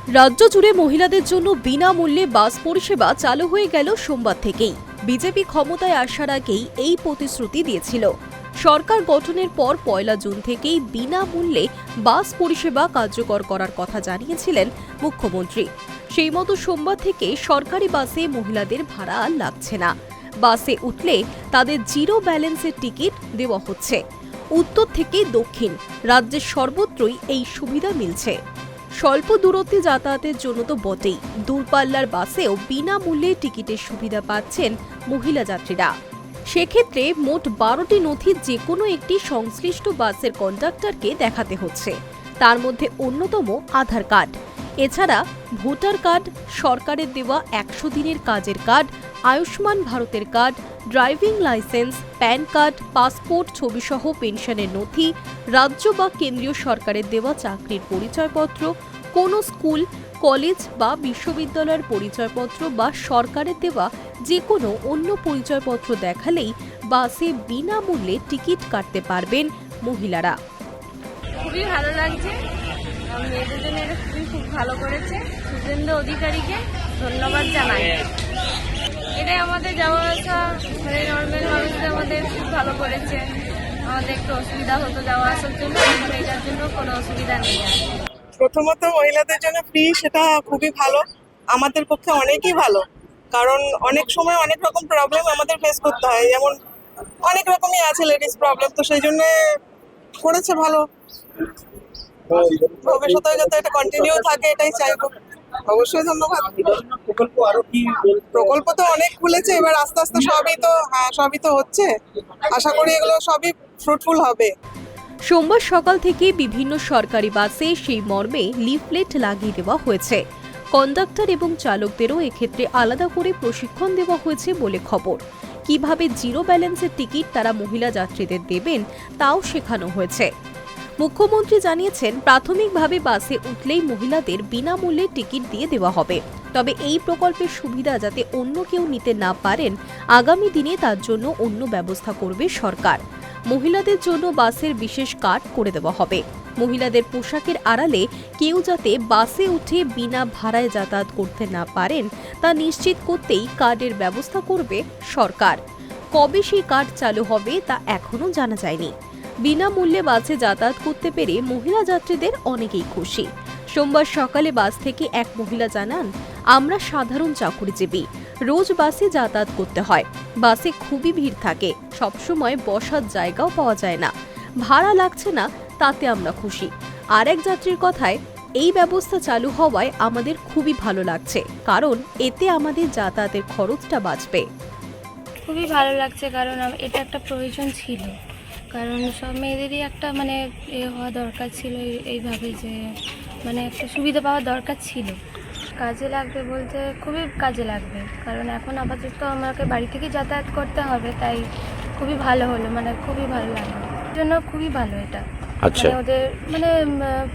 রাজ্য জুড়ে মহিলাদের জন্য বিনামূল্যে বাস পরিষেবা চালু হয়ে গেল সোমবার থেকেই। বিজেপি ক্ষমতায় আসার আগেই এই প্রতিশ্রুতি দিয়েছিল। সরকার গঠনের পর 1 জুন থেকেই বিনামূল্যে বাস পরিষেবা কার্যকর করার কথা জানিয়েছিলেন মুখ্যমন্ত্রী। সেই মতো সোমবার থেকে সরকারি বাসে মহিলাদের ভাড়া আর লাগছে না। বাসে উঠলে তাদের জিরো ব্যালেন্সের টিকিট দেওয়া হচ্ছে। উত্তর থেকে দক্ষিণ রাজ্যের সর্বত্রই এই সুবিধা মিলছে। স্বল্প দূরত্বে যাতায়াতের জন্য তো বটেই, দূরপাল্লার বাসেও বিনামূল্যে টিকিটের সুবিধা পাচ্ছেন মহিলা যাত্রীরা। সেক্ষেত্রে মোট 12টি নথি যে কোনো একটি সংশ্লিষ্ট বাসের কন্ডাক্টরকে দেখাতে হচ্ছে। তার মধ্যে অন্যতম আধার কার্ড, এছাড়া ভোটার কার্ড, সরকারের দেওয়া 100 দিনের কাজের কার্ড, আয়ুষ্মান ভারতের card, driving licence, PAN card, passport ছবিসহ পেনশনের নথি, রাজ্য বা কেন্দ্রীয় সরকারের দেওয়া চাকরির পরিচয়পত্র, কোনো স্কুল, কলেজ বা বিশ্ববিদ্যালয়ের পরিচয়পত্র বা সরকারের দেওয়া যে কোনো অন্য পরিচয়পত্র দেখালেই বাসে বিনামূল্যে টিকিট কাটতে পারবেন মহিলারা। খুবই ভালো লাগছে, মেয়েদের জন্য এটা খুব ভালো করেছে। শুভেন্দু অধিকারীকে ধন্যবাদ জানাই। এটাই আমাদের যাওয়া আসা মানে নর্মাল মানুষদের আমাদের খুব ভালো করেছে। আমাদের একটু অসুবিধা হতো যাওয়া আসার জন্য, এখন এটার জন্য কোনো অসুবিধা নেই। প্রথমত মহিলাদের জন্য ফ্রি, সেটা খুবই ভালো, আমাদের পক্ষে অনেকই ভালো। কারণ অনেক সময় অনেক রকম প্রবলেম আমাদের ফেস করতে হয়, যেমন অনেক রকমই আছে লেডিস প্রবলেম, তো সেই জন্য করেছে ভালো। ভবিষ্যতে যাতে এটা কন্টিনিউ থাকে এটাই চাইবো। অবশ্যই ধন্যবাদ। প্রকল্প তো অনেক খুলেছে, এবার আস্তে আস্তে সবই তো হচ্ছে। আশা করি এগুলো সবই ফ্রুটফুল হবে। সোমবার সকাল থেকে বিভিন্ন সরকারি বাসে সেই মর্মে লিফলেট লাগিয়ে দেওয়া হয়েছে। কন্ডাক্টর এবং চালকদেরও এক্ষেত্রে আলাদা করে প্রশিক্ষণ দেওয়া হয়েছে বলে খবর। কিভাবে জিরো ব্যালেন্সের টিকিট তারা মহিলা যাত্রীদের দেবেন তাও শেখানো হয়েছে। মুখ্যমন্ত্রী জানিয়েছেন, প্রাথমিকভাবে বাসে উঠলেই মহিলাদের বিনামূল্যে টিকিট দিয়ে দেওয়া হবে। তবে এই প্রকল্পের সুবিধা যাতে অন্য কেউ নিতে না পারেন, আগামী দিনে তার জন্য অন্য ব্যবস্থা করবে সরকার। মহিলাদের জন্য বাসের বিশেষ কার্ড করে দেওয়া হবে। মহিলাদের পোশাকের আড়ালে কেউ যাতে বাসে উঠে বিনা ভাড়ায় যাতায়াত করতে না পারেন তা নিশ্চিত করতেই কার্ডের ব্যবস্থা করবে সরকার। কবে সেই কার্ড চালু হবে তা এখনো জানা যায়নি। বিনামূল্যে বাসে যাতায়াত করতে পেরে মহিলা যাত্রীদের অনেকেই খুশি। সোমবার সকালে বাস থেকে এক মহিলা জানান, আমরা সাধারণ চাকরিজীবী, রোজ বাসে যাতায়াত করতে হয়। বাসে খুবই ভিড় থাকে, সবসময় বসার জায়গাও পাওয়া যায় না, ভাড়া লাগছে না, তাতে আমরা খুশি। আর এক যাত্রীর কথায়, এই ব্যবস্থা চালু হওয়ায় আমাদের খুবই ভালো লাগছে, কারণ এতে আমাদের যাতায়াতের খরচটা বাঁচবে। খুবই ভালো লাগছে, কারণ এটা একটা প্রয়োজন ছিল। কারণ সব মেয়েদেরই একটা মানে হওয়া দরকার ছিল, এইভাবে যে মানে একটা সুবিধা পাওয়া দরকার ছিল। কাজে লাগবে বলতে খুবই কাজে লাগবে, কারণ এখন আপাতত আমাকে বাড়ি থেকে যাতায়াত করতে হবে, তাই খুবই ভালো হলো, মানে খুবই ভালো লাগলো। এর জন্য খুবই ভালো এটা। আচ্ছা, মানে ওদের মানে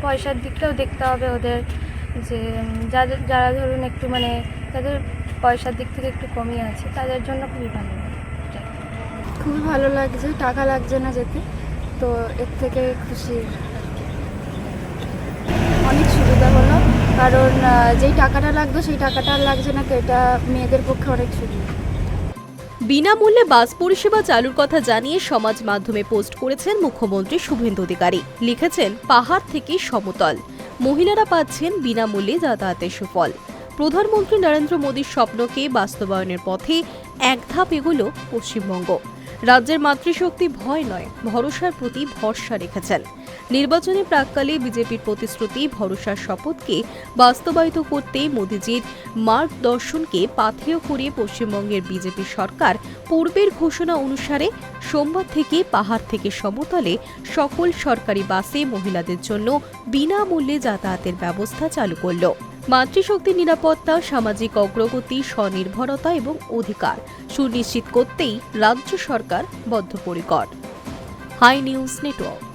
পয়সার দিকটাও দেখতে হবে ওদের, যে যারা ধরুন একটু মানে তাদের পয়সার দিক থেকে একটু কমই আছে, তাদের জন্য খুবই ভালো। খুবই ভালো লাগছে, টাকা লাগছে না যেতে, তো এর থেকে খুশি। অনেক সুবিধা হলো, কারণ যেই টাকাটা লাগতো সেই টাকাটা আর লাগছে না, তো এটা মেয়েদের পক্ষে অনেক সুবিধা। বিনামূল্যে বাস পরিষেবা চালুর কথা জানিয়ে সমাজ মাধ্যমে পোস্ট করেছেন মুখ্যমন্ত্রী শুভেন্দু অধিকারী। লিখেছেন, পাহাড় থেকে সমতল, মহিলারা পাচ্ছেন বিনামূল্যে যাতায়াতের সুফল। প্রধানমন্ত্রী নরেন্দ্র মোদীর স্বপ্নকে বাস্তবায়নের পথে এক ধাপ এগোলো পশ্চিমবঙ্গ। রাজ্যের মাতৃশক্তি ভয় নয়, ভরসার প্রতি ভরসা রেখেছেন। নির্বাচনী প্রাক্কালে বিজেপির প্রতিশ্রুতি, ভরসার শপথকে বাস্তবায়িত করতে মোদীজির মার্গদর্শনকে পাথেয় করে পশ্চিমবঙ্গের বিজেপি সরকার পূর্বের ঘোষণা অনুসারে সোমবার থেকে পাহাড় থেকে সমতলে সকল সরকারি বাসে মহিলাদের জন্য বিনামূল্যে যাতায়াতের ব্যবস্থা চালু করল। মাতৃশক্তির নিরাপত্তা, সামাজিক অগ্রগতি, স্বনির্ভরতা এবং অধিকার সুনিশ্চিত করতেই রাজ্য সরকার বদ্ধপরিকর। Hi News network.